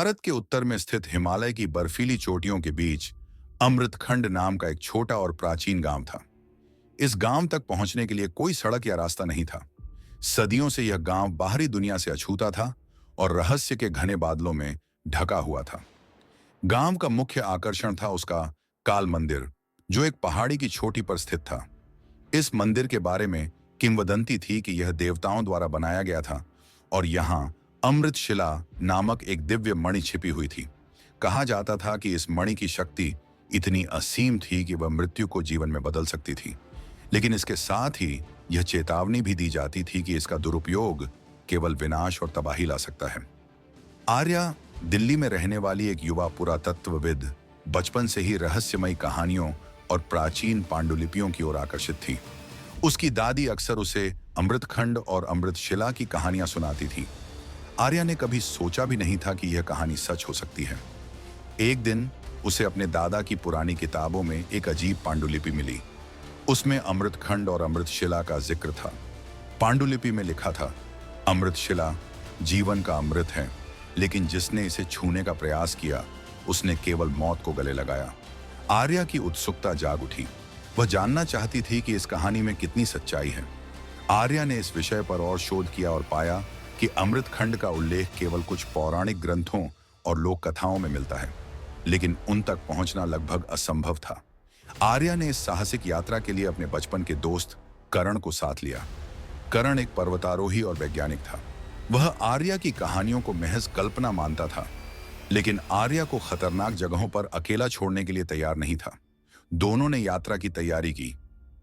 भारत के उत्तर में स्थित हिमालय की बर्फीली चोटियों के बीच अमृतखंड नाम का एक छोटा और प्राचीन गांव था। इस गांव तक पहुंचने के लिए कोई सड़क या रास्ता नहीं था। सदियों से यह गांव बाहरी दुनिया से अछूता था और रहस्य के घने बादलों में ढका हुआ था। गांव का मुख्य आकर्षण था उसका काल मंदिर, जो एक पहाड़ी की चोटी पर स्थित था। इस मंदिर के बारे में किंवदंती थी कि यह देवताओं द्वारा बनाया गया था और यहाँ अमृतशिला नामक एक दिव्य मणि छिपी हुई थी। कहा जाता था कि इस मणि की शक्ति इतनी असीम थी कि वह मृत्यु को जीवन में बदल सकती थी, लेकिन इसके साथ ही यह चेतावनी भी दी जाती थी कि इसका दुरुपयोग केवल विनाश और तबाही ला सकता है। आर्या, दिल्ली में रहने वाली एक युवा पुरातत्वविद, बचपन से ही रहस्यमयी कहानियों और प्राचीन पांडुलिपियों की ओर आकर्षित थी। उसकी दादी अक्सर उसे अमृतखंड और अमृतशिला की कहानियां सुनाती थी। आर्या ने कभी सोचा भी नहीं था कि यह कहानी सच हो सकती है। एक दिन उसे अपने दादा की पुरानी किताबों में एक अजीब पांडुलिपि मिली। उसमें अमृतखंड और अमृतशिला का जिक्र था। पांडुलिपि में लिखा था, अमृतशिला जीवन का अमृत है, लेकिन जिसने इसे छूने का प्रयास किया उसने केवल मौत को गले लगाया। आर्या की उत्सुकता जाग उठी। वह जानना चाहती थी कि इस कहानी में कितनी सच्चाई है। आर्या ने इस विषय पर और शोध किया और पाया कि अमृतखंड का उल्लेख केवल कुछ पौराणिक ग्रंथों और लोक कथाओं में मिलता है, लेकिन उन तक पहुंचना लगभग असंभव था। आर्या ने इस साहसिक यात्रा के लिए अपने बचपन के दोस्त करण को साथ लिया। करण एक पर्वतारोही और वैज्ञानिक था। वह आर्या की कहानियों को महज कल्पना मानता था, लेकिन आर्या को खतरनाक जगहों पर अकेला छोड़ने के लिए तैयार नहीं था। दोनों ने यात्रा की तैयारी की।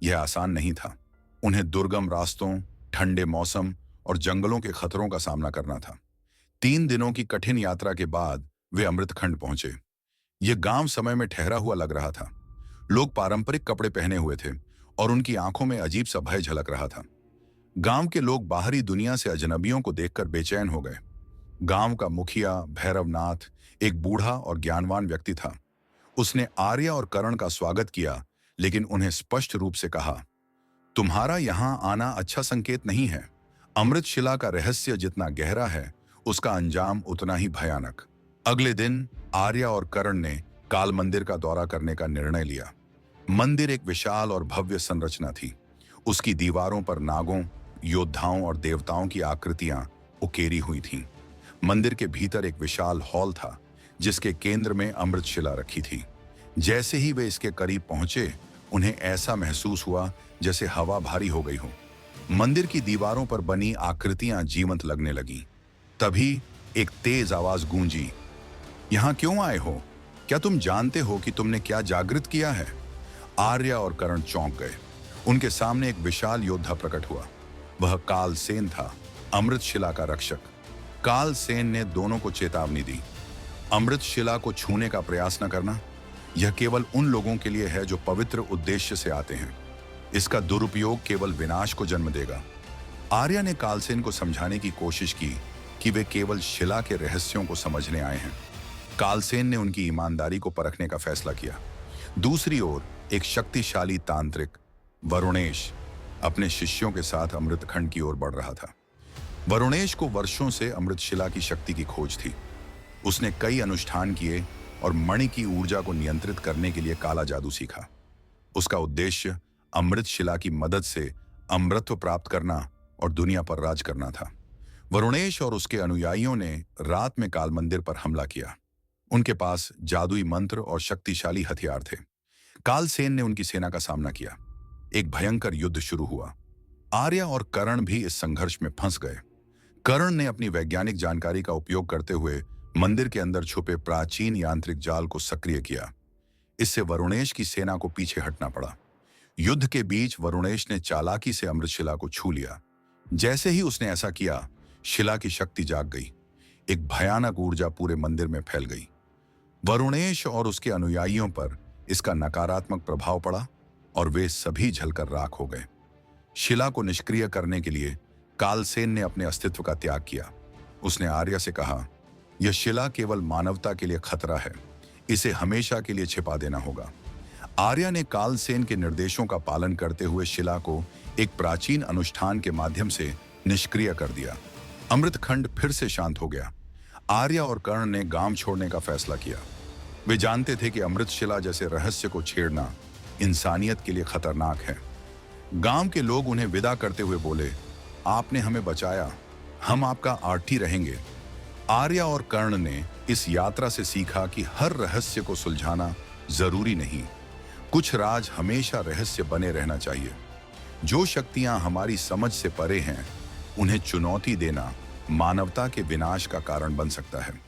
यह आसान नहीं था। उन्हें दुर्गम रास्तों, ठंडे मौसम और जंगलों के खतरों का सामना करना था। 3 दिनों की कठिन यात्रा के बाद वे अमृतखंड पहुंचे। यह गांव समय में ठहरा हुआ लग रहा था। लोग पारंपरिक कपड़े पहने हुए थे और उनकी आंखों में अजीब सा भय झलक रहा था। गांव के लोग बाहरी दुनिया से अजनबियों को देखकर बेचैन हो गए। गांव का मुखिया भैरवनाथ एक बूढ़ा और ज्ञानवान व्यक्ति था। उसने आर्या और करण का स्वागत किया, लेकिन उन्हें स्पष्ट रूप से कहा, तुम्हारा यहां आना अच्छा संकेत नहीं है। अमृतशिला का रहस्य जितना गहरा है, उसका अंजाम उतना ही भयानक। अगले दिन आर्या और करण ने काल मंदिर का दौरा करने का निर्णय लिया। मंदिर एक विशाल और भव्य संरचना थी। उसकी दीवारों पर नागों, योद्धाओं और देवताओं की आकृतियां उकेरी हुई थीं। मंदिर के भीतर एक विशाल हॉल था, जिसके केंद्र में अमृतशिला रखी थी। जैसे ही वे इसके करीब पहुंचे, उन्हें ऐसा महसूस हुआ जैसे हवा भारी हो गई हो। मंदिर की दीवारों पर बनी आकृतियां जीवंत लगने लगीं। तभी एक तेज आवाज गूंजी, यहां क्यों आए हो? क्या तुम जानते हो कि तुमने क्या जागृत किया है? आर्या और करण चौंक गए। उनके सामने एक विशाल योद्धा प्रकट हुआ। वह कालसेन था, अमृतशिला का रक्षक। कालसेन ने दोनों को चेतावनी दी, अमृतशिला को छूने का प्रयास न करना। यह केवल उन लोगों के लिए है जो पवित्र उद्देश्य से आते हैं। इसका दुरुपयोग केवल विनाश को जन्म देगा। आर्या ने कालसेन को समझाने की कोशिश की कि वे केवल शिला के रहस्यों को समझने आए हैं। कालसेन ने उनकी ईमानदारी को परखने का फैसला किया। दूसरी ओर एक शक्तिशाली तांत्रिक वरुणेश अपने शिष्यों के साथ अमृतखंड की ओर बढ़ रहा था। वरुणेश को वर्षों से अमृतशिला की शक्ति की खोज थी। उसने कई अनुष्ठान किए और मणि की ऊर्जा को नियंत्रित करने के लिए काला जादू सीखा। उसका उद्देश्य अमृतशिला की मदद से अमृतत्व प्राप्त करना और दुनिया पर राज करना था। वरुणेश और उसके अनुयायियों ने रात में काल मंदिर पर हमला किया। उनके पास जादुई मंत्र और शक्तिशाली हथियार थे। कालसेन ने उनकी सेना का सामना किया। एक भयंकर युद्ध शुरू हुआ। आर्या और करण भी इस संघर्ष में फंस गए। करण ने अपनी वैज्ञानिक जानकारी का उपयोग करते हुए मंदिर के अंदर छुपे प्राचीन यांत्रिक जाल को सक्रिय किया। इससे वरुणेश की सेना को पीछे हटना पड़ा। युद्ध के बीच वरुणेश ने चालाकी से अमृतशिला को छू लिया। जैसे ही उसने ऐसा किया, शिला की शक्ति जाग गई। एक भयानक ऊर्जा पूरे मंदिर में फैल गई। वरुणेश और उसके अनुयायियों पर इसका नकारात्मक प्रभाव पड़ा और वे सभी जलकर राख हो गए। शिला को निष्क्रिय करने के लिए कालसेन ने अपने अस्तित्व का त्याग किया। उसने आर्या से कहा, यह शिला केवल मानवता के लिए खतरा है, इसे हमेशा के लिए छिपा देना होगा। आर्या ने कालसेन के निर्देशों का पालन करते हुए शिला को एक प्राचीन अनुष्ठान के माध्यम से निष्क्रिय कर दिया। अमृतखंड फिर से शांत हो गया। आर्या और कर्ण ने गांव छोड़ने का फैसला किया। वे जानते थे कि अमृतशिला जैसे रहस्य को छेड़ना इंसानियत के लिए खतरनाक है। गांव के लोग उन्हें विदा करते हुए बोले, आपने हमें बचाया, हम आपका आर्थी रहेंगे। आर्या और कर्ण ने इस यात्रा से सीखा कि हर रहस्य को सुलझाना जरूरी नहीं। कुछ राज हमेशा रहस्य बने रहना चाहिए। जो शक्तियां हमारी समझ से परे हैं, उन्हें चुनौती देना मानवता के विनाश का कारण बन सकता है।